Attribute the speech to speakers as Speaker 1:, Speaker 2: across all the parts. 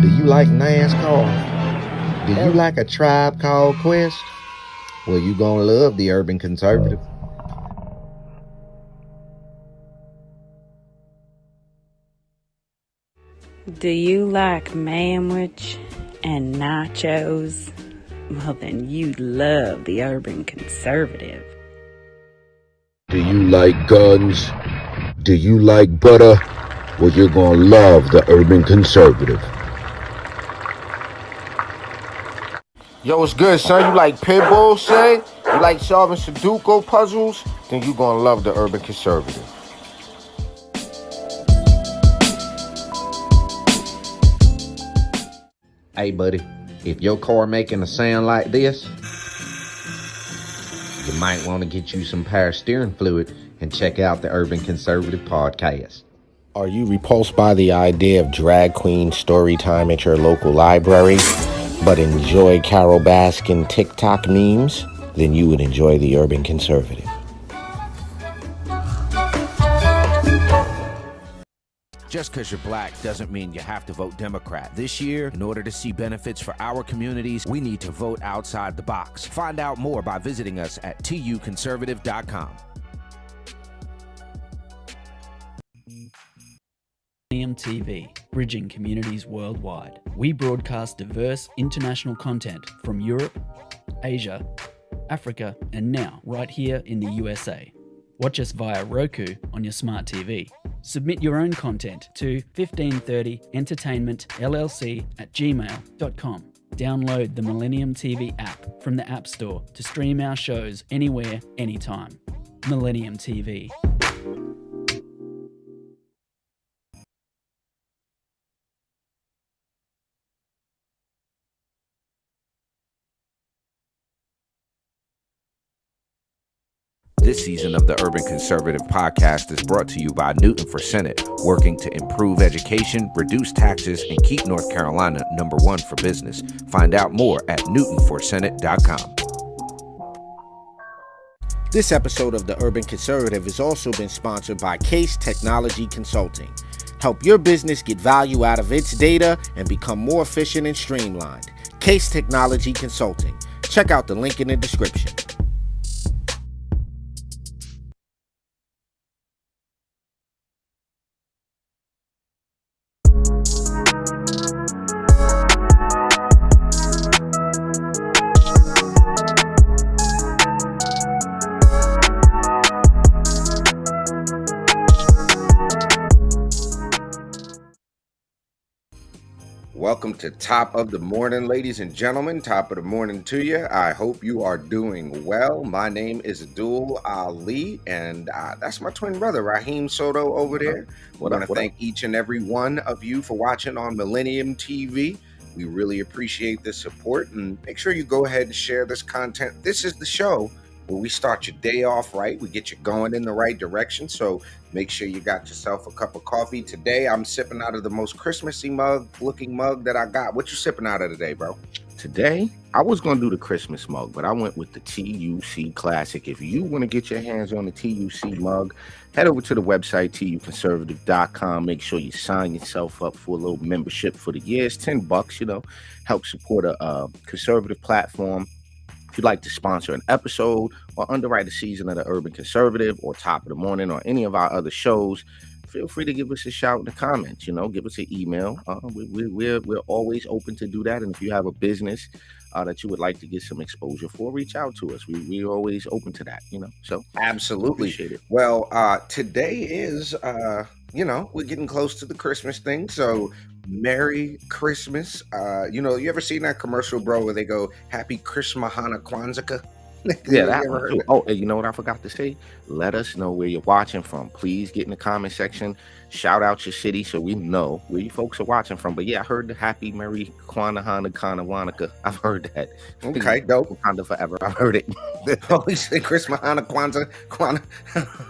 Speaker 1: Do you like NASCAR? Do you like a tribe called Quest? Well, you gonna love the Urban Conservative.
Speaker 2: Do you like manwich and nachos? Well, then you'd love the Urban Conservative.
Speaker 3: Do you like guns? Do you like butter? Well, you're gonna love the Urban Conservative.
Speaker 4: Yo, what's good, son? You like pit bulls, say? You like solving Sudoku puzzles? Then you gonna love the Urban Conservative.
Speaker 1: Hey, buddy, if your car making a sound like this, you might want to get you some power steering fluid and check out the Urban Conservative podcast.
Speaker 4: Are you repulsed by the idea of drag queen story time at your local library, but enjoy Carol Baskin TikTok memes? Then you would enjoy the Urban Conservative.
Speaker 5: Just because you're black doesn't mean you have to vote Democrat. This year, in order to see benefits for our communities, we need to vote outside the box. Find out more by visiting us at tuconservative.com.
Speaker 6: Millennium TV, bridging communities worldwide. We broadcast diverse international content from Europe, Asia, Africa, and now right here in the USA. Watch us via Roku on your smart TV. Submit your own content to 1530entertainmentllc@gmail.com. Download the Millennium TV app from the App Store to stream our shows anywhere, anytime. Millennium TV.
Speaker 5: This season of the Urban Conservative Podcast is brought to you by Newton for Senate, working to improve education, reduce taxes, and keep North Carolina #1 for business. Find out more at newtonforsenate.com. This episode of the Urban Conservative has also been sponsored by Case Technology Consulting. Help your business get value out of its data and become more efficient and streamlined. Case Technology Consulting. Check out the link in the description.
Speaker 4: Welcome to Top of the Morning, ladies and gentlemen. Top of the morning to you. I hope you are doing well. My name is Abdul Ali, and that's my twin brother, Raheem Soto, over there. I want to thank each and every one of you for watching on Millennium TV. We really appreciate the support, and make sure you go ahead and share this content. This is the show where we start your day off right. We get you going in the right direction. So make sure you got yourself a cup of coffee. Today, I'm sipping out of the most Christmassy looking mug that I got. What you sipping out of today, bro?
Speaker 7: Today, I was going to do the Christmas mug, but I went with the TUC Classic. If you want to get your hands on the TUC mug, head over to the website, tuconservative.com. Make sure you sign yourself up for a little membership for the year. It's $10, help support a conservative platform. If you'd like to sponsor an episode or underwrite a season of the Urban Conservative or Top of the Morning or any of our other shows, feel free to give us a shout in the comments. Give us an email. We're always open to do that. And if you have a business that you would like to get some exposure for, reach out to us. We're always open to that. So
Speaker 4: absolutely.
Speaker 7: Appreciate it.
Speaker 4: Well, today is we're getting close to the Christmas thing, so Merry Christmas. You ever seen that commercial, bro, where they go Happy Krishmahana Kwanzaa?
Speaker 7: Yeah, that one too. Oh, and you know what I forgot to say? Let us know where you're watching from. Please get in the comment section. Shout out your city so we know where you folks are watching from. But yeah, I heard the Happy Merry Kwanzaa Wanaka. I've heard that.
Speaker 4: Okay, dope.
Speaker 7: Wakanda forever. I've heard it.
Speaker 4: Oh, you say Krishmahana Kwanzaa,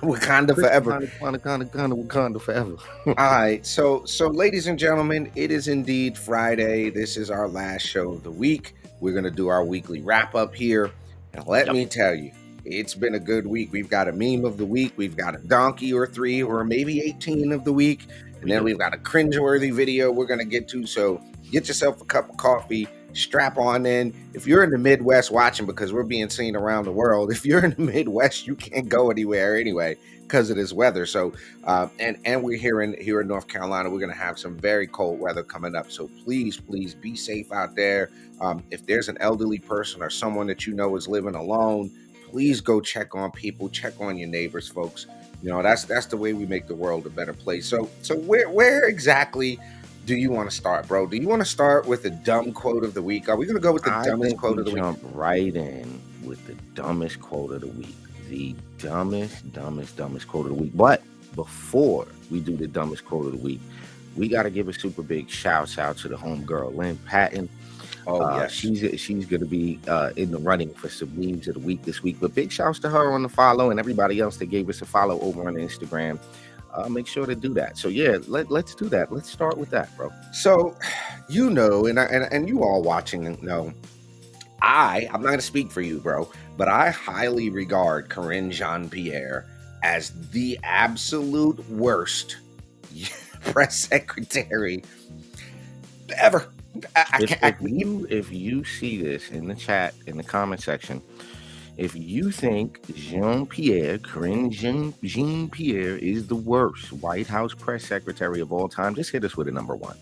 Speaker 4: Wakanda forever.
Speaker 7: Wakanda forever.
Speaker 4: All right, so ladies and gentlemen, it is indeed Friday. This is our last show of the week. We're gonna do our weekly wrap up here. And let me tell you, it's been a good week. We've got a meme of the week. We've got a donkey or 3 or maybe 18 of the week. And then we've got a cringeworthy video we're going to get to. So get yourself a cup of coffee, strap on in. If you're in the Midwest watching, because we're being seen around the world, if you're in the Midwest, you can't go anywhere anyway because of this weather. So, and we're here in North Carolina, we're going to have some very cold weather coming up. So please be safe out there. If there's an elderly person or someone that you know is living alone, please go check on people, check on your neighbors, folks. You know, that's the way we make the world a better place. So where exactly do you want to start, bro? Do you want to start with the dumb quote of the week? Are we going to go with the dumbest quote of the week?
Speaker 7: Jump right in with the dumbest quote of the week. The dumbest quote of the week. But before we do the dumbest quote of the week, we got to give a super big shout out to the homegirl, Lynn Patton.
Speaker 4: Yes.
Speaker 7: She's going to be in the running for some memes of the week this week. But big shouts to her on the follow and everybody else that gave us a follow over on Instagram. Make sure to do that. So yeah, let's do that. Let's start with that, bro.
Speaker 4: So, you know, and you all watching know, I'm not going to speak for you, bro, but I highly regard Corinne Jean-Pierre as the absolute worst press secretary ever.
Speaker 7: If you see this in the chat, in the comment section, if you think Corinne Jean-Pierre is the worst White House press secretary of all time, just hit us with a number one.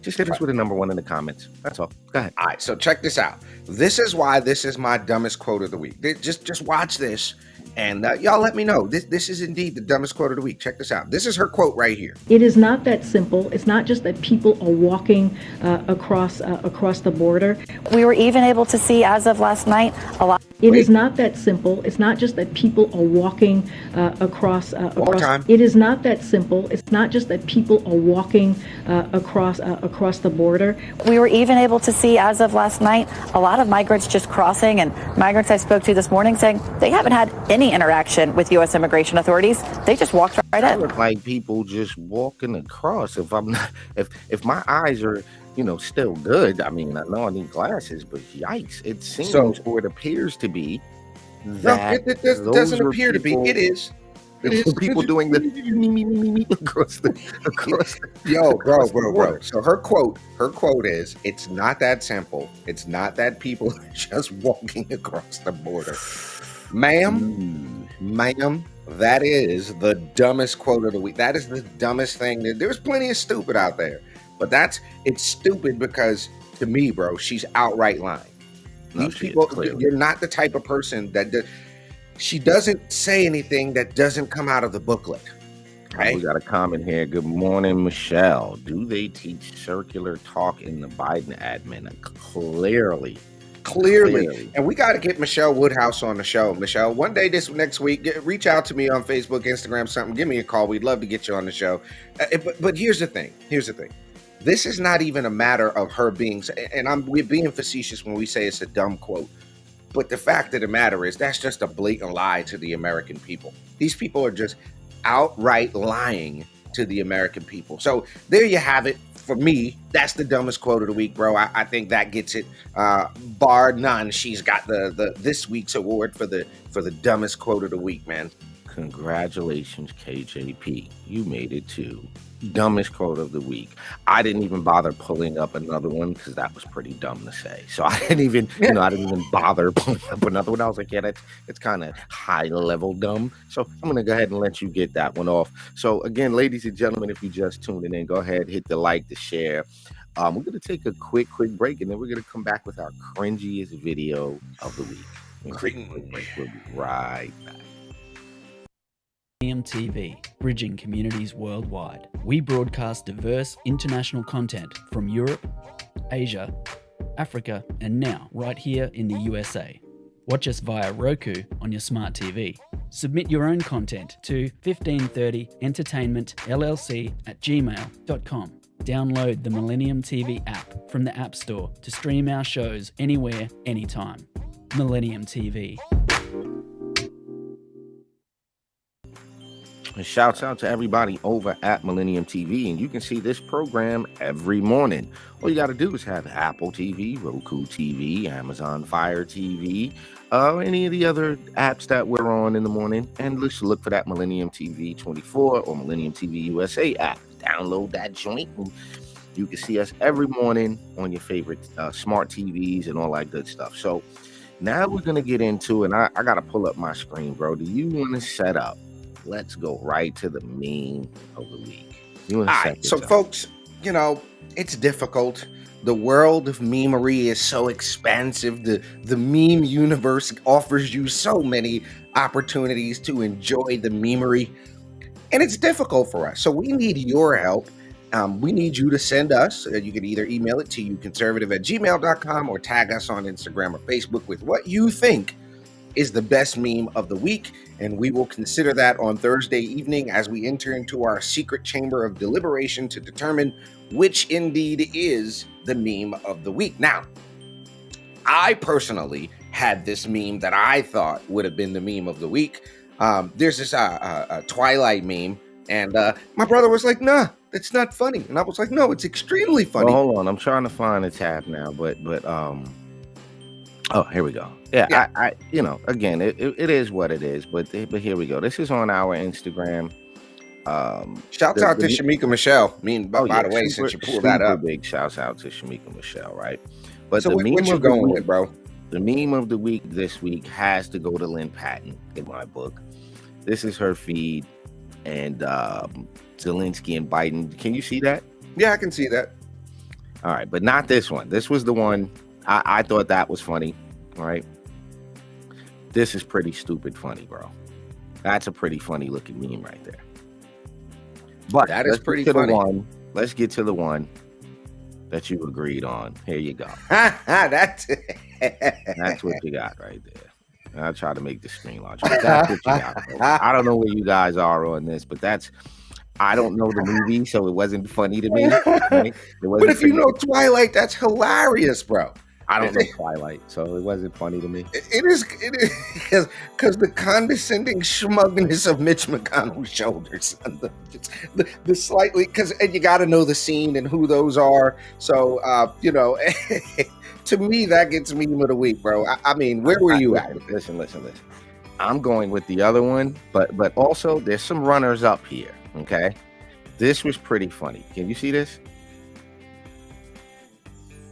Speaker 7: Just hit us with a number one in the comments. That's all. Go ahead.
Speaker 4: All right, so check this out. This is why this is my dumbest quote of the week. Just watch this, and y'all let me know. This is indeed the dumbest quote of the week. Check this out. This is her quote right here.
Speaker 8: It is not that simple. It's not just that people are walking across the border.
Speaker 9: We were even able to see, as of last night, a lot.
Speaker 8: It is not that simple. It's not just that people are walking across.
Speaker 4: Time.
Speaker 8: It is not that simple. It's not just that people are walking across the border.
Speaker 9: We were even able to see, as of last night, a lot of migrants just crossing, and migrants I spoke to this morning saying they haven't had any interaction with U.S. immigration authorities. They just walked right in.
Speaker 7: Look like people just walking across. If I'm not, if my eyes are, still good. I mean, I know I need glasses, but yikes! It seems, or it appears to be, that
Speaker 4: it doesn't appear to be. It is.
Speaker 7: People doing the across the.
Speaker 4: Yo, bro. So her quote is, "It's not that simple. It's not that people are just walking across the border." Ma'am, that is the dumbest quote of the week. That is the dumbest thing. There's plenty of stupid out there, but it's stupid because, to me, bro, she's outright lying. These people, you're not the type of person that she doesn't say anything that doesn't come out of the booklet. Right?
Speaker 7: We got a comment here. Good morning, Michelle. Do they teach circular talk in the Biden admin? Clearly. And we got to get Michelle Woodhouse on the show. Michelle, one day this next week, reach out to me on Facebook, Instagram, something. Give me a call. We'd love to get you on the show. But here's the thing. This is not even a matter of her being, and we're being facetious when we say it's a dumb quote. But the fact of the matter is that's just a blatant lie to the American people. These people are just outright lying to the American people. So there you have it. For me, that's the dumbest quote of the week, bro. I think that gets it, bar none. She's got the this week's award for the dumbest quote of the week, man. Congratulations, KJP. You made it to dumbest quote of the week. I didn't even bother pulling up another one because that was pretty dumb to say. So I didn't even, I didn't even bother pulling up another one. I was like, yeah, it's kind of high level dumb. So I'm gonna go ahead and let you get that one off. So again, ladies and gentlemen, if you just tuning in, go ahead, hit the like, the share. We're gonna take a quick break, and then we're gonna come back with our cringiest video of the week. We'll be right back.
Speaker 6: Millennium TV, bridging communities worldwide. We broadcast diverse international content from Europe, Asia, Africa, and now right here in the USA. Watch us via Roku on your smart TV. Submit your own content to 1530entertainmentllc@gmail.com. Download the Millennium TV app from the App Store to stream our shows anywhere, anytime. Millennium TV.
Speaker 7: Shouts out to everybody over at Millennium TV, and you can see this program every morning. All you got to do is have Apple TV, Roku TV, Amazon Fire TV, any of the other apps that we're on in the morning, and just look for that Millennium TV 24 or Millennium TV USA app. Download that joint, and You can see us every morning on your favorite smart TVs and all that good stuff. So now we're going to get into, and I got to pull up my screen, bro. Do you want to set up? Let's go right to the meme of the week. You want to
Speaker 4: All
Speaker 7: set
Speaker 4: right, so
Speaker 7: this up?
Speaker 4: folks, you know, it's difficult. The world of memery is so expansive. The meme universe offers you so many opportunities to enjoy the memery, and it's difficult for us. So we need your help. We need you to send us. You can either email it to youconservative@gmail.com or tag us on Instagram or Facebook with what you think is the best meme of the week, and we will consider that on Thursday evening as we enter into our secret chamber of deliberation to determine which indeed is the meme of the week. Now, I personally had this meme that I thought would have been the meme of the week. There's this Twilight meme, and my brother was like, "Nah, it's not funny," and I was like, "No, it's extremely funny."
Speaker 7: Well, hold on, I'm trying to find the tab now, but oh, here we go. Yeah. I you know, again, it is what it is, but here we go. This is on our Instagram.
Speaker 4: Shouts out to Shamika Michelle. By the way,
Speaker 7: super,
Speaker 4: since you pulled that up,
Speaker 7: big shouts out to Shamika Michelle, right? But
Speaker 4: so
Speaker 7: the
Speaker 4: what
Speaker 7: meme
Speaker 4: you
Speaker 7: of the
Speaker 4: going
Speaker 7: week,
Speaker 4: with, bro?
Speaker 7: The meme of the week this week has to go to Lynn Patton in my book. This is her feed, and Zelensky and Biden. Can you see that?
Speaker 4: Yeah, I can see that.
Speaker 7: All right, but not this one. This was the one I thought that was funny. All right. This is pretty stupid funny, bro. That's a pretty funny looking meme right there. But
Speaker 4: that is pretty
Speaker 7: funny. Let's get to the one that you agreed on. Here you go.
Speaker 4: That's
Speaker 7: what you got right there. I'll try to make the screen larger. That's what you got. Folks. I don't know where you guys are on this, but I don't know the movie, so it wasn't funny to me. Right?
Speaker 4: But if you know Twilight, that's hilarious, bro.
Speaker 7: I don't know Twilight, so it wasn't funny to me.
Speaker 4: It is because the condescending schmugness of Mitch McConnell's shoulders, the slightly, and you got to know the scene and who those are. So you know, to me that gets meme of the week, bro. I mean, where were you at?
Speaker 7: Listen. I'm going with the other one, but also there's some runners up here. Okay, this was pretty funny. Can you see this?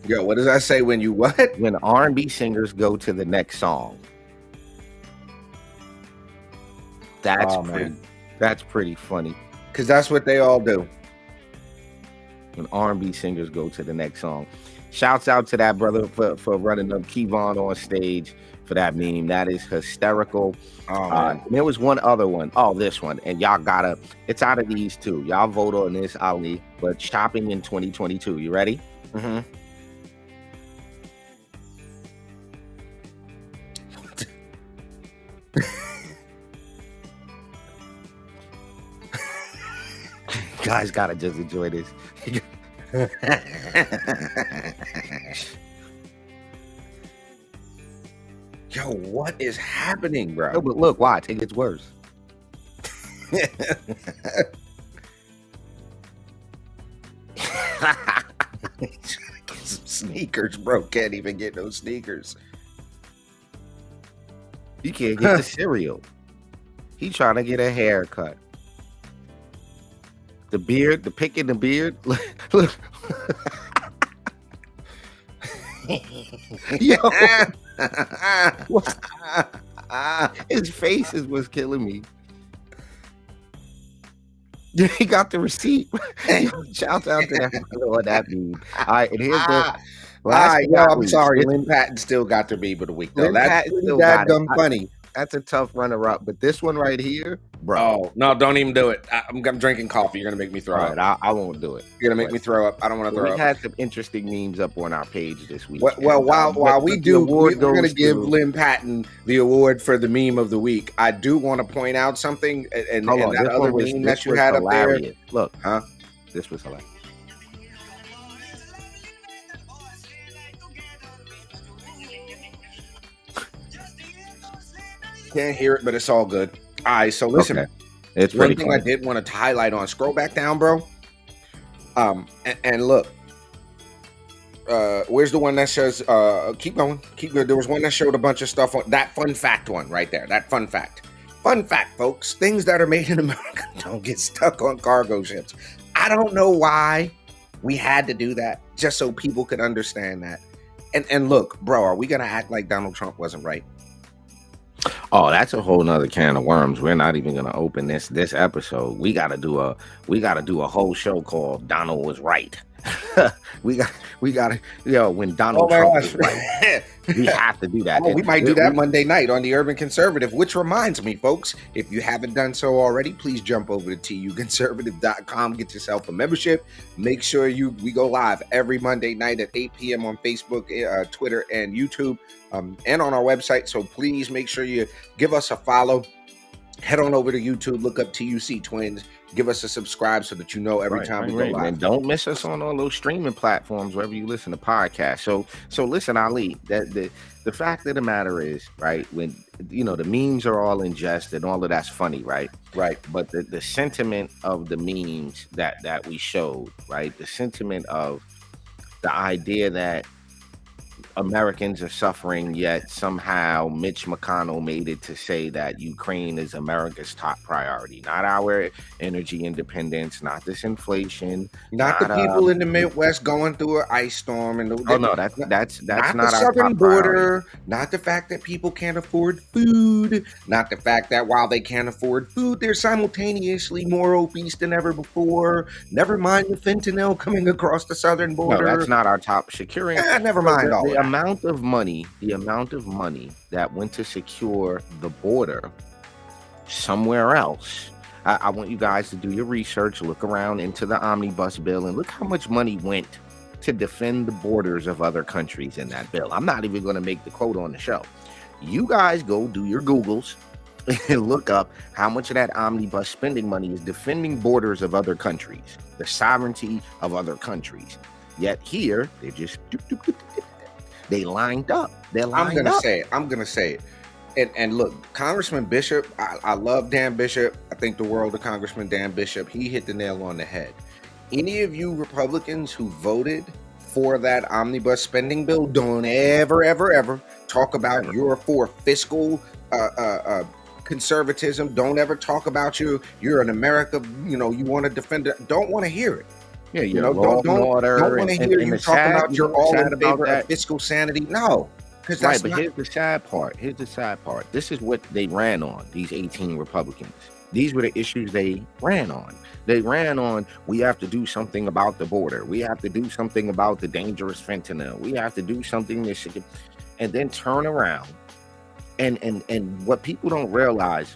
Speaker 4: Yo, what does that say when you what?
Speaker 7: When R&B singers go to the next song. That's pretty funny.
Speaker 4: Because that's what they all do.
Speaker 7: When R&B singers go to the next song. Shouts out to that brother for running up Kevon on stage for that meme. That is hysterical. There was one other one. Oh, this one. And y'all gotta, it's out of these two. Y'all vote on this, Ali. But shopping in 2022. You ready?
Speaker 4: Mm-hmm.
Speaker 7: Guys gotta just enjoy this.
Speaker 4: Yo, what is happening, bro?
Speaker 7: No, but look, watch, it gets worse.
Speaker 4: He's trying to get some sneakers, bro. Can't even get no sneakers.
Speaker 7: You can't get the cereal. He trying to get a haircut. The beard, the pick in the beard. Look. Yo. His faces was killing me. He got the receipt. Shout out to that on that meme. All right, and here's the
Speaker 4: I'm sorry. Lynn Patton still got the meme of the week, though. That's dumb funny.
Speaker 7: That's a tough runner-up, but this one right here, bro.
Speaker 4: Oh no! Don't even do it. I'm drinking coffee. You're gonna make me throw up.
Speaker 7: Right, I won't do it.
Speaker 4: You're gonna make me throw up. I don't want to throw up.
Speaker 7: We had some interesting memes up on our page this week.
Speaker 4: Well, while we do, we're gonna give Lynn Patton the award for the meme of the week. I do want to point out something, and that other meme that you had up there.
Speaker 7: Look, this was hilarious.
Speaker 4: Can't hear it, but it's all good. All right, so listen.
Speaker 7: Okay. It's
Speaker 4: one thing funny. I did want to highlight on. Scroll back down, bro. And look. Where's the one that says? Keep going. Keep going. There was one that showed a bunch of stuff on that fun fact one right there. That fun fact. Fun fact, folks. Things that are made in America don't get stuck on cargo ships. I don't know why We had to do that just so people could understand that. And look, bro, are we gonna act like Donald Trump wasn't right?
Speaker 7: Oh, that's a whole nother can of worms. We're not even gonna open this episode. We gotta do a whole show called Donald Was Right. we got when Donald Trump was right. We have to do that.
Speaker 4: We might do that Monday night on the Urban Conservative, which reminds me, folks, if you haven't done so already, please jump over to tuconservative.com, get yourself a membership. Make sure we go live every Monday night at 8 p.m. on Facebook, Twitter, and YouTube, and on our website. So please make sure you give us a follow. Head on over to YouTube, look up TUC Twins, give us a subscribe so that you know every time we go live.
Speaker 7: And don't miss us on all those streaming platforms wherever you listen to podcasts. So listen, Ali, that the fact of the matter is, right, when the memes are all in jest and all of that's funny, right?
Speaker 4: Right.
Speaker 7: But the sentiment of the memes that we showed, right? The sentiment of the idea that Americans are suffering, yet somehow Mitch McConnell made it to say that Ukraine is America's top priority, not our energy independence, not this inflation,
Speaker 4: not the people in the Midwest going through an ice storm, and
Speaker 7: that's not
Speaker 4: the
Speaker 7: our
Speaker 4: southern
Speaker 7: top
Speaker 4: border,
Speaker 7: priority.
Speaker 4: Not the fact that people can't afford food, not the fact that while they can't afford food, they're simultaneously more obese than ever before. Never mind the fentanyl coming across the southern border.
Speaker 7: No, that's not our top securing.
Speaker 4: Never mind all that.
Speaker 7: The amount of money that went to secure the border somewhere else. I want you guys to do your research, look around into the omnibus bill, and look how much money went to defend the borders of other countries in that bill. I'm not even going to make the quote on the show. You guys go do your Googles and look up how much of that omnibus spending money is defending borders of other countries, the sovereignty of other countries. Yet here, they just they lined up. I'm
Speaker 4: gonna say it. And look, Congressman Bishop, I love Dan Bishop. I think the world of Congressman Dan Bishop. He hit the nail on the head. Any of you Republicans who voted for that omnibus spending bill, don't ever talk about you're for fiscal conservatism. Don't ever talk about you're in America. You want to defend it. Don't want to hear it.
Speaker 7: Yeah,
Speaker 4: don't want to hear you talking about you're all in favor of fiscal sanity. No, because that's
Speaker 7: right. But here's the sad part. This is what they ran on. These 18 Republicans. These were the issues they ran on. They ran on. We have to do something about the border. We have to do something about the dangerous fentanyl. We have to do something this, and then turn around. And what people don't realize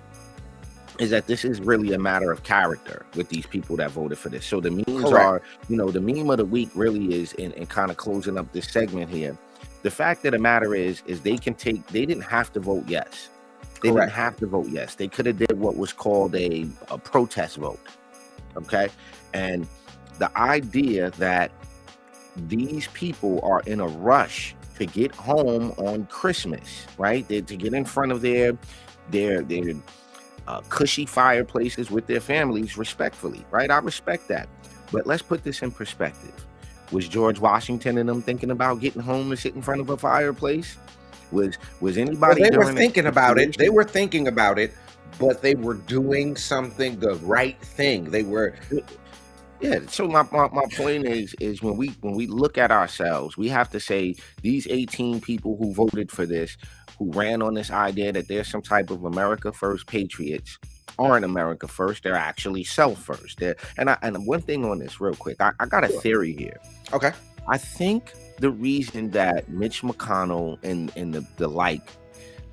Speaker 7: is that this is really a matter of character with these people that voted for this. So the memes are, the meme of the week really is, and kind of closing up this segment here. The fact of the matter is they didn't have to vote yes. They didn't have to vote yes. They could have did what was called a protest vote. Okay. And the idea that these people are in a rush to get home on Christmas, right? To get in front of their cushy fireplaces with their families respectfully, right? I respect that. But let's put this in perspective. Was George Washington and them thinking about getting home and sit in front of a fireplace? Was anybody?
Speaker 4: They were thinking about it. They were thinking about it, but they were doing something the right thing. They were.
Speaker 7: Yeah. So my point is when we look at ourselves, we have to say these 18 people who voted for this, who ran on this idea that there's some type of America First patriots, aren't America First. They're actually self first. And one thing on this real quick, I got a theory here.
Speaker 4: Okay.
Speaker 7: I think the reason that Mitch McConnell and the like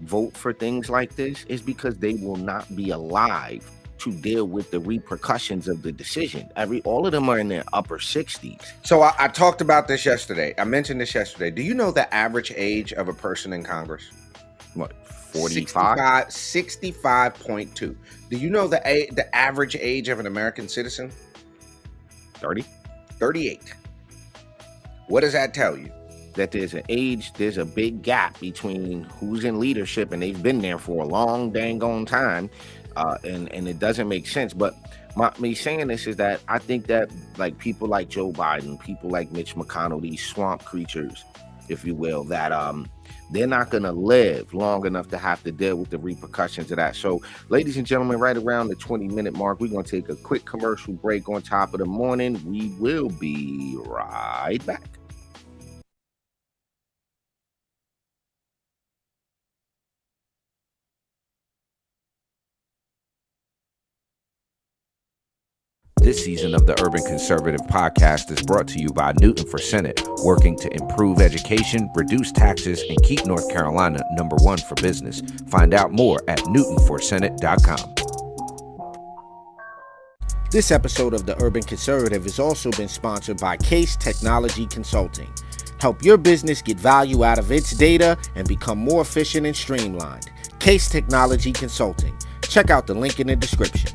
Speaker 7: vote for things like this is because they will not be alive to deal with the repercussions of the decision. All of them are in their upper 60s.
Speaker 4: So I talked about this yesterday. I mentioned this yesterday. Do you know the average age of a person in Congress?
Speaker 7: What, 45?
Speaker 4: 65.2. Do you know the average age of an American citizen?
Speaker 7: 30?
Speaker 4: 38. What does that tell you?
Speaker 7: That there's a big gap between who's in leadership, and they've been there for a long dang on time, and it doesn't make sense. But me saying this is that I think that like people like Joe Biden, people like Mitch McConnell, these swamp creatures, if you will, that they're not going to live long enough to have to deal with the repercussions of that. So, ladies and gentlemen, right around the 20-minute mark, we're going to take a quick commercial break on top of the morning. We will be right back. This season of the Urban Conservative Podcast is brought to you by Newton for Senate, working to improve education, reduce taxes, and keep North Carolina #1 for business. Find out more at newtonforsenate.com. This episode of the Urban Conservative has also been sponsored by Case Technology Consulting. Help your business get value out of its data and become more efficient and streamlined. Case Technology Consulting. Check out the link in the description.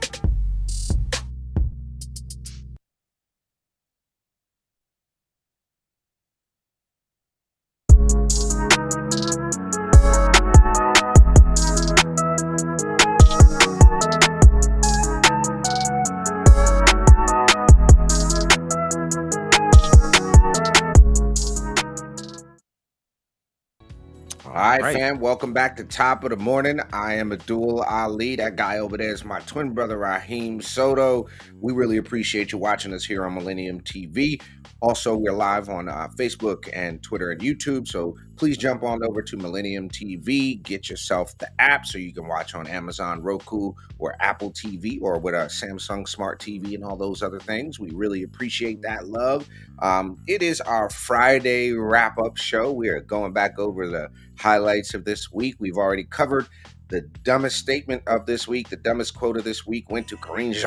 Speaker 4: All right, fam. Welcome back to Top of the Morning. I am Abdul Ali. That guy over there is my twin brother, Raheem Soto. We really appreciate you watching us here on Millennium TV. Also, we're live on Facebook and Twitter and YouTube. So please jump on over to Millennium TV. Get yourself the app so you can watch on Amazon, Roku, or Apple TV, or with a Samsung Smart TV and all those other things. We really appreciate that love. It is our Friday wrap-up show. We are going back over the highlights of this week. We've already covered the dumbest statement of this week. The dumbest quote of this week went to cringe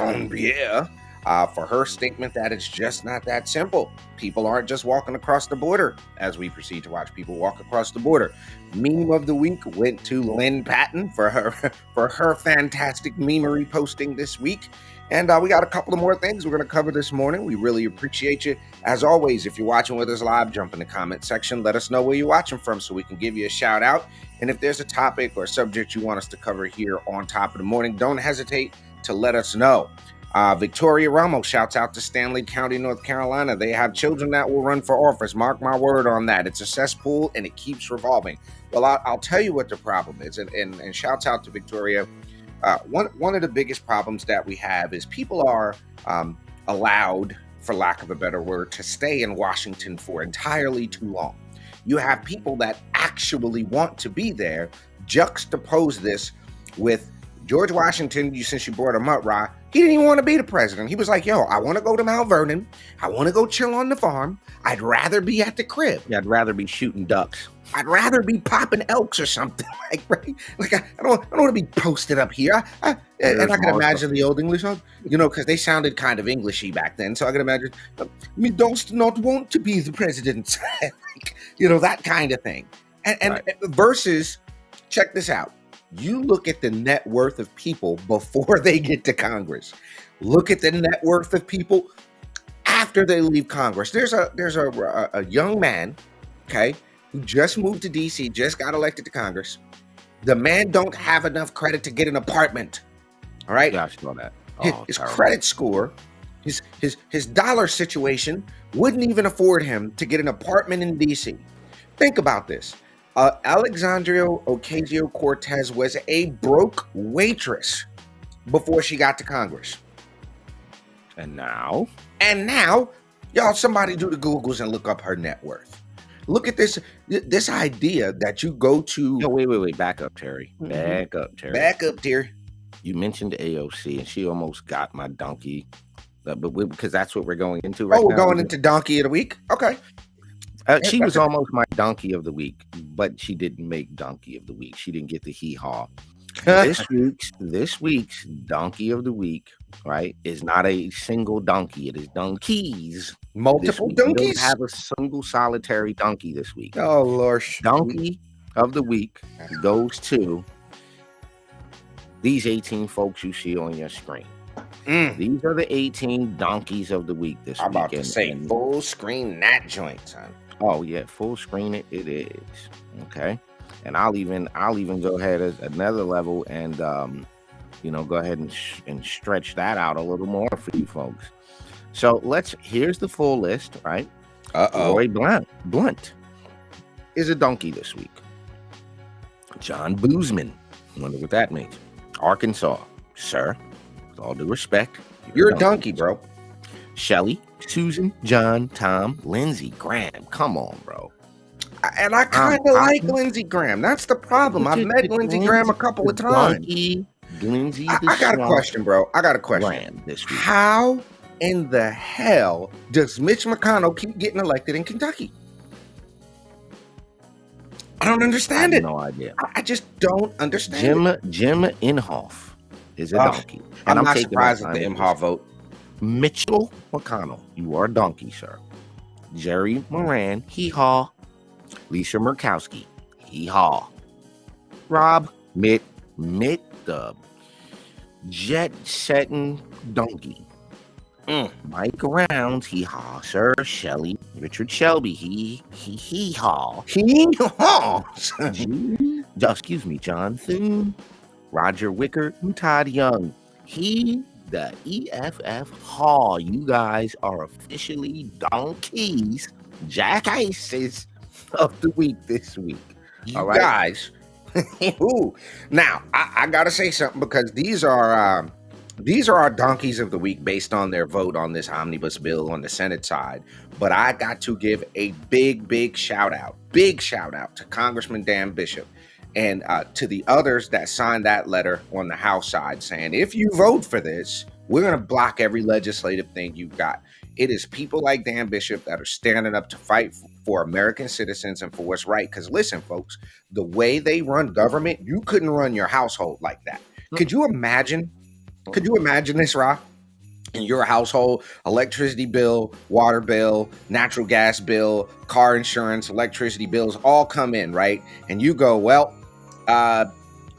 Speaker 4: for her statement that it's just not that simple. People aren't just walking across the border, as we proceed to watch people walk across the border. Meme of the week went to Lynn Patton for her fantastic memery posting this week. And we got a couple of more things we're going to cover this morning. We really appreciate you. As always, if you're watching with us live, jump in the comment section. Let us know where you're watching from so we can give you a shout out. And if there's a topic or subject you want us to cover here on Top of the Morning, don't hesitate to let us know. Victoria Ramos shouts out to Stanley County, North Carolina. They have children that will run for office. Mark my word on that. It's a cesspool and it keeps revolving. Well, I'll tell you what the problem is. And shouts out to Victoria. One of the biggest problems that we have is people are allowed, for lack of a better word, to stay in Washington for entirely too long. You have people that actually want to be there. Juxtapose this with George Washington. Since you brought him up, Ra, he didn't even want to be the president. He was like, yo, I want to go to Mount Vernon. I want to go chill on the farm. I'd rather be at the crib.
Speaker 7: Yeah, I'd rather be shooting ducks.
Speaker 4: I'd rather be popping elks or something, like, right? Like I don't want to be posted up here. And I can imagine the old English, because they sounded kind of Englishy back then. So I can imagine, me dost not want to be the president, that kind of thing. And
Speaker 7: right.
Speaker 4: Versus, check this out. You look at the net worth of people before they get to Congress. Look at the net worth of people after they leave Congress. There's a young man, okay, who just moved to DC, just got elected to Congress. The man don't have enough credit to get an apartment. All right.
Speaker 7: Yeah, I saw that.
Speaker 4: His credit score, his dollar situation wouldn't even afford him to get an apartment in DC. Think about this. Alexandria Ocasio-Cortez was a broke waitress before she got to Congress.
Speaker 7: And now,
Speaker 4: y'all, somebody do the Googles and look up her net worth. Look at this idea that you go to.
Speaker 7: No, wait. Back up, Terry.
Speaker 4: Back up, Terry.
Speaker 7: You mentioned AOC, and she almost got my donkey, because that's what we're going into right now.
Speaker 4: Oh, we're going into Donkey of the Week? Okay.
Speaker 7: She was almost my Donkey of the Week, but she didn't make Donkey of the Week. She didn't get the hee-haw. This week's Donkey of the Week, right, is not a single donkey. It is donkeys.
Speaker 4: Multiple donkeys?
Speaker 7: We don't have a single solitary donkey this week.
Speaker 4: Oh, Lord.
Speaker 7: Donkey of the Week goes to these 18 folks you see on your screen. These are the 18 donkeys of the week this week.
Speaker 4: I'm about to say full screen that joint, son.
Speaker 7: Oh yeah, full screen it is. Okay. And I'll even go ahead as another level and go ahead and stretch that out a little more for you folks. So here's the full list, right?
Speaker 4: Uh-oh.
Speaker 7: Roy Blunt. is a donkey this week. John Boozman. Wonder what that means. Arkansas. Sir, with all due respect,
Speaker 4: You're a donkey, bro.
Speaker 7: Shelly, Susan, John, Tom, Lindsey, Graham. Come on, bro.
Speaker 4: And I kind of like Lindsey Graham. That's the problem. I've met Lindsey Graham a couple of times.
Speaker 7: Lindsey
Speaker 4: I got a question, bro. I got a question.
Speaker 7: Graham this week.
Speaker 4: How in the hell does Mitch McConnell keep getting elected in Kentucky? I don't understand it.
Speaker 7: No idea.
Speaker 4: I just don't understand it.
Speaker 7: Jim Inhofe is a donkey.
Speaker 4: And I'm not surprised at the Imhoff vote.
Speaker 7: Mitchell McConnell, you are a donkey, sir. Jerry Moran, hee-haw. Lisa Murkowski, hee-haw. Rob Mitt the jet-setting donkey. Mike Rounds, hee-haw, sir. Shelley, Richard Shelby, hee-haw.
Speaker 4: Hee-haw.
Speaker 7: Excuse me, John Thune, Roger Wicker, Todd Young. The EFF haw. You guys are officially donkeys, jackasses of the week this week.
Speaker 4: You guys. Now, I gotta say something, because these are our donkeys of the week based on their vote on this omnibus bill on the Senate side. But I got to give a big shout out to Congressman Dan Bishop and to the others that signed that letter on the House side saying, if you vote for this, we're going to block every legislative thing you've got. It is people like Dan Bishop that are standing up to fight for American citizens and for what's right. Because listen, folks, the way they run government, you couldn't run your household like that. Could you imagine? Could you imagine this, Ra? In your household, electricity bill, water bill, natural gas bill, car insurance, electricity bills all come in, right? And you go, well,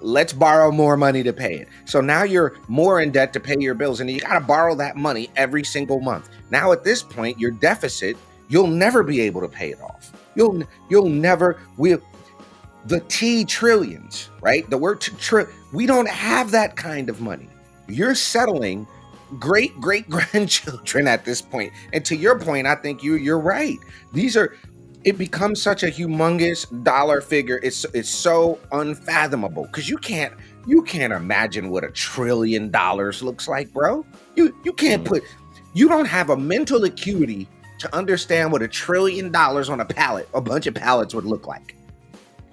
Speaker 4: let's borrow more money to pay it. So now you're more in debt to pay your bills, and you got to borrow that money every single month. Now at this point, your deficit, you'll never be able to pay it off. You'll never will. The T trillions, right? The word we don't have that kind of money. You're settling great grandchildren at this point. And to your point, I think you're right. It becomes such a humongous dollar figure. It's so unfathomable, because you can't imagine what $1 trillion looks like, bro. You can't you don't have a mental acuity to understand what $1 trillion on a bunch of pallets would look like.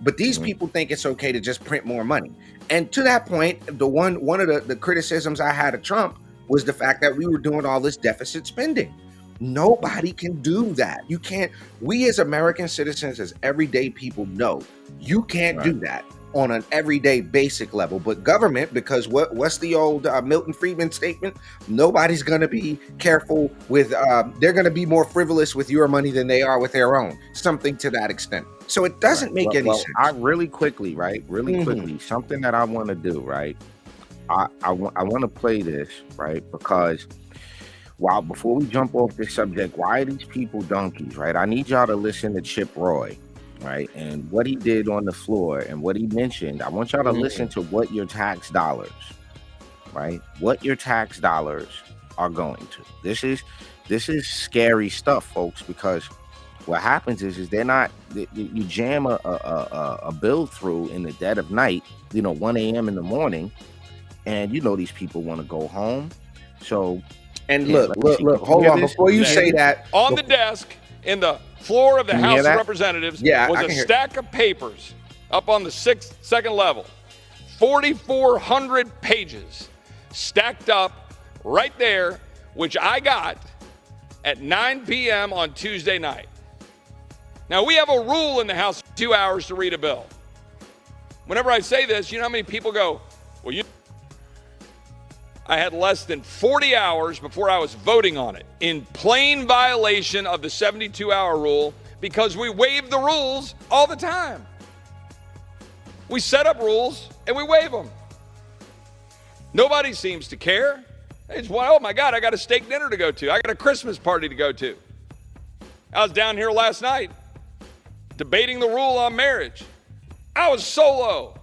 Speaker 4: But these people think it's okay to just print more money. And to that point, one of the criticisms I had of Trump was the fact that we were doing all this deficit spending. Nobody can do that. You can't. We as American citizens, as everyday people, know you can't do that on an everyday basic level. But government, because what's the old Milton Friedman statement? Nobody's going to be careful with. They're going to be more frivolous with your money than they are with their own. Something to that extent. So it doesn't make any sense.
Speaker 7: Really quickly, something that I want to do, right? I want to play this, right? Because before we jump off this subject, why are these people donkeys, right? I need y'all to listen to Chip Roy, right? And what he did on the floor and what he mentioned. I want y'all to listen to what your tax dollars, right? What your tax dollars are going to. This is scary stuff, folks, because what happens is they're not. You jam a bill through in the dead of night, 1 a.m. in the morning, and these people want to go home. So.
Speaker 4: And look, hold on. Before you say that,
Speaker 10: on the desk in the floor of the House of Representatives was a stack of papers up on the second level, 4,400 pages stacked up right there, which I got at 9 p.m. on Tuesday night. Now, we have a rule in the House, 2 hours to read a bill. Whenever I say this, you know how many people go, well, I had less than 40 hours before I was voting on it, in plain violation of the 72-hour rule, because we waive the rules all the time. We set up rules and we waive them. Nobody seems to care. It's, oh my God, I got a steak dinner to go to. I got a Christmas party to go to. I was down here last night debating the rule on marriage. I was solo.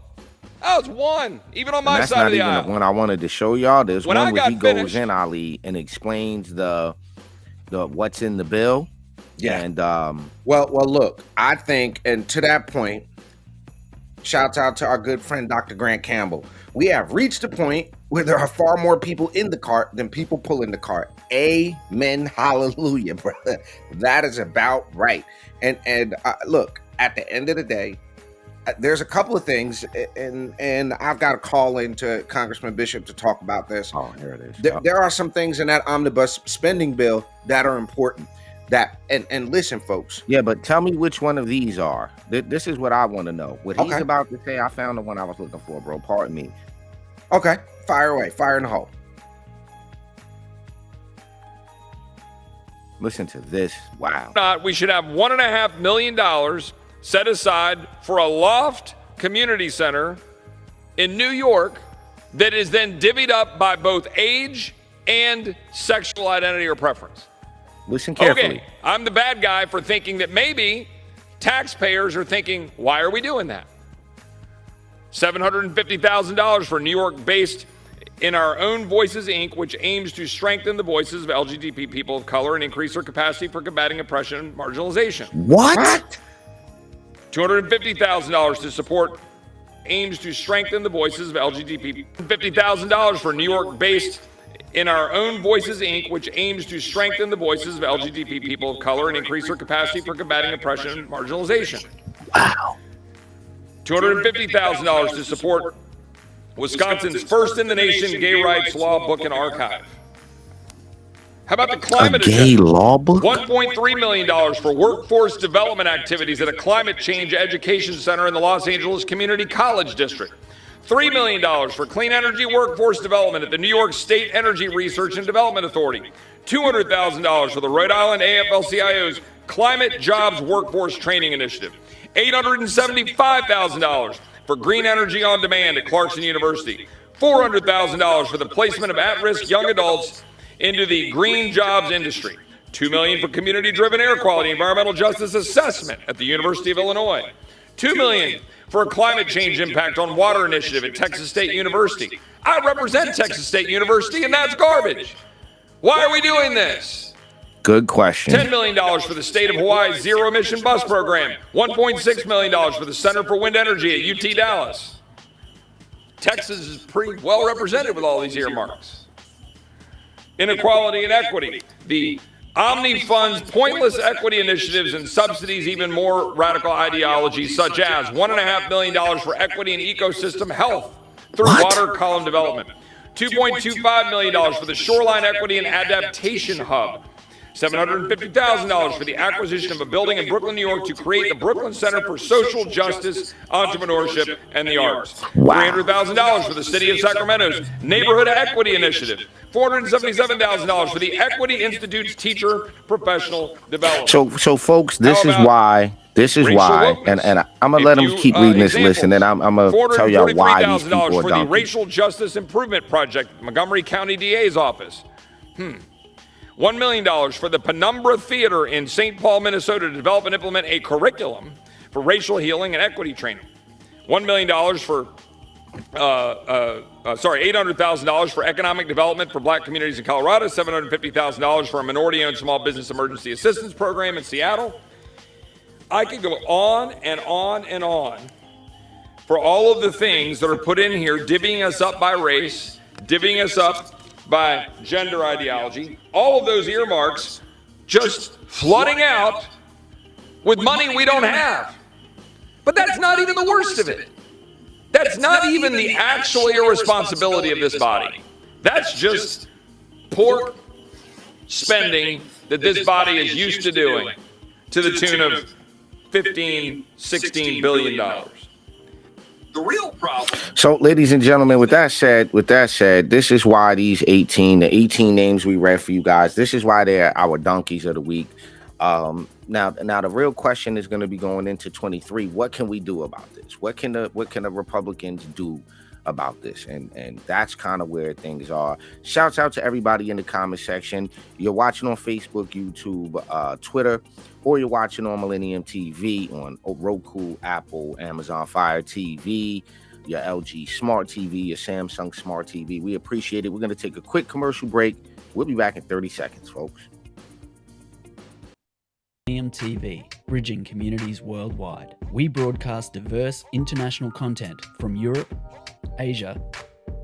Speaker 10: I was one, even on my side of the aisle. That's not even
Speaker 7: one I wanted to show y'all. There's one where he goes in, Ali, and explains the what's in the bill.
Speaker 4: Yeah.
Speaker 7: And
Speaker 4: well, look, I think, and to that point, shouts out to our good friend Dr. Grant Campbell. We have reached a point where there are far more people in the cart than people pulling the cart. Amen. Hallelujah, brother. That is about right. And look, at the end of the day, there's a couple of things, and I've got to call into Congressman Bishop to talk about this.
Speaker 7: oh, here it is.
Speaker 4: There are some things in that omnibus spending bill that are important. That and listen, folks.
Speaker 7: Yeah, but tell me which one of these are. This is what I want to know. What he's
Speaker 4: Okay.
Speaker 7: about to say, I found the one I was looking for, bro. Pardon me.
Speaker 4: Okay, fire away, fire in the hole.
Speaker 7: Listen to this. Wow.
Speaker 10: Not, we should have $1.5 million set aside for a loft community center in New York that is then divvied up by both age and sexual identity or preference.
Speaker 7: Listen carefully.
Speaker 10: Okay, I'm the bad guy for thinking that maybe taxpayers are thinking, why are we doing that? $750,000 for New York-based In Our Own Voices, Inc., which aims to strengthen the voices of LGBT people of color and increase their capacity for combating oppression and marginalization.
Speaker 7: What?
Speaker 10: $250,000 to support aims to strengthen the voices of LGBT. $50,000 for New York-based In Our Own Voices, Inc., which aims to strengthen the voices of LGBT people of color and increase their capacity for combating oppression and marginalization.
Speaker 7: Wow.
Speaker 10: $250,000 to support Wisconsin's first in the nation gay rights law book and archive. How about the climate
Speaker 7: gay
Speaker 10: agenda?
Speaker 7: law book?
Speaker 10: $1.3 million for workforce development activities at a climate change education center in the Los Angeles Community College District. $3 million for clean energy workforce development at the New York State Energy Research and Development Authority. $200,000 for the Rhode Island AFL-CIO's Climate Jobs Workforce Training Initiative. $875,000 for green energy on demand at Clarkson University. $400,000 for the placement of at-risk young adults into the green jobs industry. $2 million for community-driven air quality environmental justice assessment at the University of Illinois. $2 million for a climate change impact on water initiative at Texas State University. I represent Texas State University, and that's garbage. Why are we doing this?
Speaker 7: Good question.
Speaker 10: $10 million for the state of Hawaii's zero-emission bus program. $1.6 million for the Center for Wind Energy at UT Dallas. Texas is pretty well represented with all these earmarks. Inequality and equity. The Omni funds pointless equity initiatives and subsidies even more radical ideologies, such as $1.5 million for equity and ecosystem health through water column development. $2.25 million for the Shoreline Equity and Adaptation Hub. $750,000 for the acquisition of a building in Brooklyn, New York to create the Brooklyn Center for Social Justice, Entrepreneurship, and the Arts. $300,000 for the City of Sacramento's Neighborhood Equity Initiative. $477,000 for the Equity Institute's Teacher Professional Development.
Speaker 7: So folks, this is why, and I'm gonna let them keep reading this list, and then I'm gonna tell y'all why these people are
Speaker 10: for the
Speaker 7: donkeys.
Speaker 10: Racial Justice Improvement Project, Montgomery County DA's office. $1 million for the Penumbra Theater in St. Paul, Minnesota to develop and implement a curriculum for racial healing and equity training. $1 million for, $800,000 for economic development for black communities in Colorado, $750,000 for a minority-owned small business emergency assistance program in Seattle. I could go on and on and on for all of the things that are put in here, divvying us up by race, divvying us up by gender ideology, all of those earmarks just flooding out with money we don't have. But that's not even the worst of it. That's not even the actual irresponsibility of this body. That's just pork spending that this body is used to doing to the tune of $15, $16 billion. The real problem.
Speaker 7: So, ladies and gentlemen, with that said, this is why the 18 names we read for you guys, this is why they're our donkeys of the week. Now the real question is going to be going into 23. What can we do about this? What can the Republicans do about this? And that's kind of where things are. Shouts out to everybody in the comment section. You're watching on Facebook, YouTube, Twitter, or you're watching on Millennium TV, on Roku, Apple, Amazon Fire TV, your LG Smart TV, your Samsung Smart TV. We appreciate it. We're going to take a quick commercial break. We'll be back in 30 seconds, folks.
Speaker 6: Millennium TV, bridging communities worldwide. We broadcast diverse international content from Europe, Asia,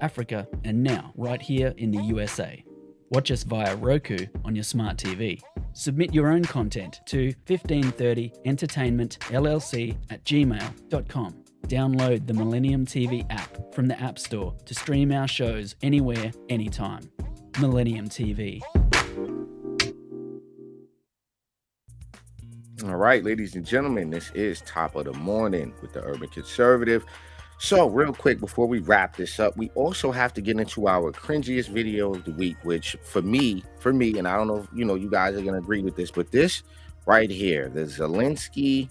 Speaker 6: Africa, and now right here in the USA. Watch us via Roku on your smart TV. Submit your own content to 1530entertainmentllc@gmail.com. Download the Millennium TV app from the App Store to stream our shows anywhere, anytime. Millennium TV.
Speaker 7: All right, ladies and gentlemen, this is Top of the Morning with the Urban Conservative. So real quick, before we wrap this up, we also have to get into our cringiest video of the week, which for me, and I don't know if you guys are gonna agree with this, but this right here, the Zelensky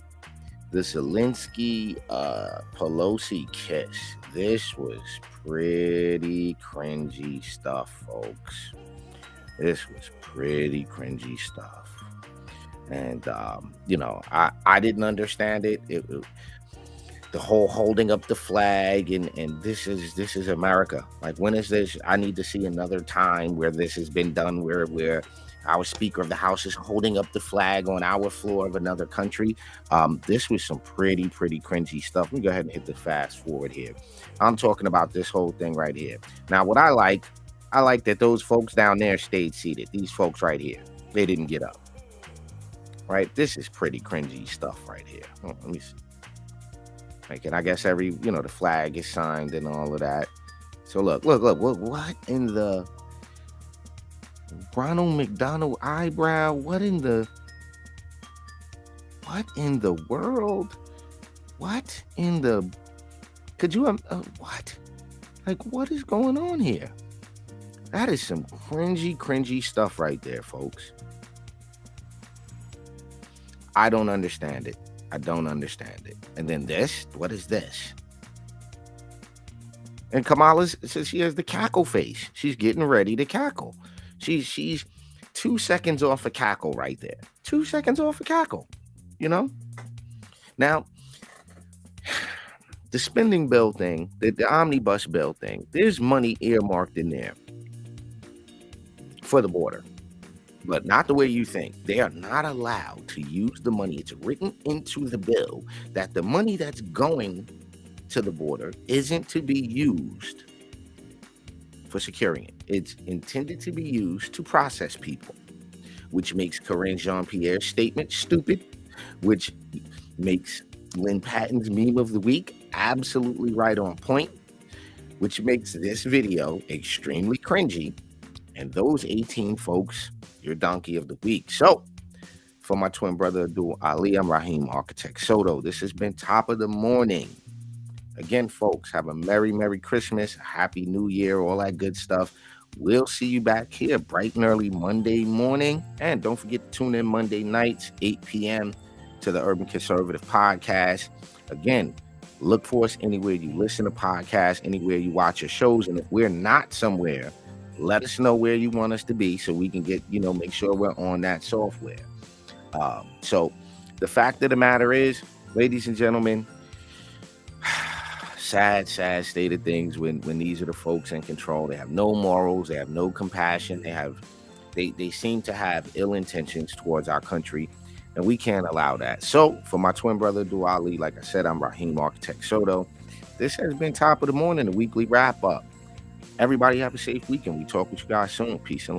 Speaker 7: Pelosi kiss. This was pretty cringy stuff, folks. This was pretty cringy stuff. And I didn't understand it. The whole holding up the flag and this is America. Like, when is this? I need to see another time where this has been done, where our Speaker of the House is holding up the flag on our floor of another country. This was some pretty cringy stuff. Let me go ahead and hit the fast forward here. I'm talking about this whole thing right here. Now, what I like that those folks down there stayed seated. These folks right here, they didn't get up. Right? This is pretty cringy stuff right here. Let me see. Like, and I guess the flag is signed and all of that. So look, what in the Ronald McDonald eyebrow? What in the world? What in the, could you, what? Like, what is going on here? That is some cringy stuff right there, folks. I don't understand it. I don't understand it. And then this, what is this? And Kamala says she has the cackle face. She's getting ready to cackle. She's 2 seconds off a cackle right there. 2 seconds off a cackle, Now, the spending bill thing, the omnibus bill thing, there's money earmarked in there for the border. But not the way you think. They are not allowed to use the money. It's written into the bill that the money that's going to the border isn't to be used for securing it. It's intended to be used to process people, which makes Corinne Jean-Pierre's statement stupid, which makes Lynn Patton's meme of the week absolutely right on point, which makes this video extremely cringy, and those 18 folks, your donkey of the week. So, for my twin brother Abdul Ali, I'm Raheem Architect Soto. This has been Top of the Morning. Again, folks, have a Merry Christmas, Happy New Year, all that good stuff. We'll see you back here bright and early Monday morning. And don't forget to tune in Monday nights, 8 p.m. to the Urban Conservative Podcast. Again, look for us anywhere you listen to podcasts, anywhere you watch your shows. And if we're not somewhere, let us know where you want us to be so we can get, make sure we're on that software. So the fact of the matter is, ladies and gentlemen, sad state of things when these are the folks in control. They have no morals. They have no compassion. They seem to have ill intentions towards our country, and we can't allow that. So for my twin brother, Duali, like I said, I'm Raheem Architect Soto. This has been Top of the Morning, the weekly wrap up. Everybody have a safe weekend. We talk with you guys soon. Peace and love.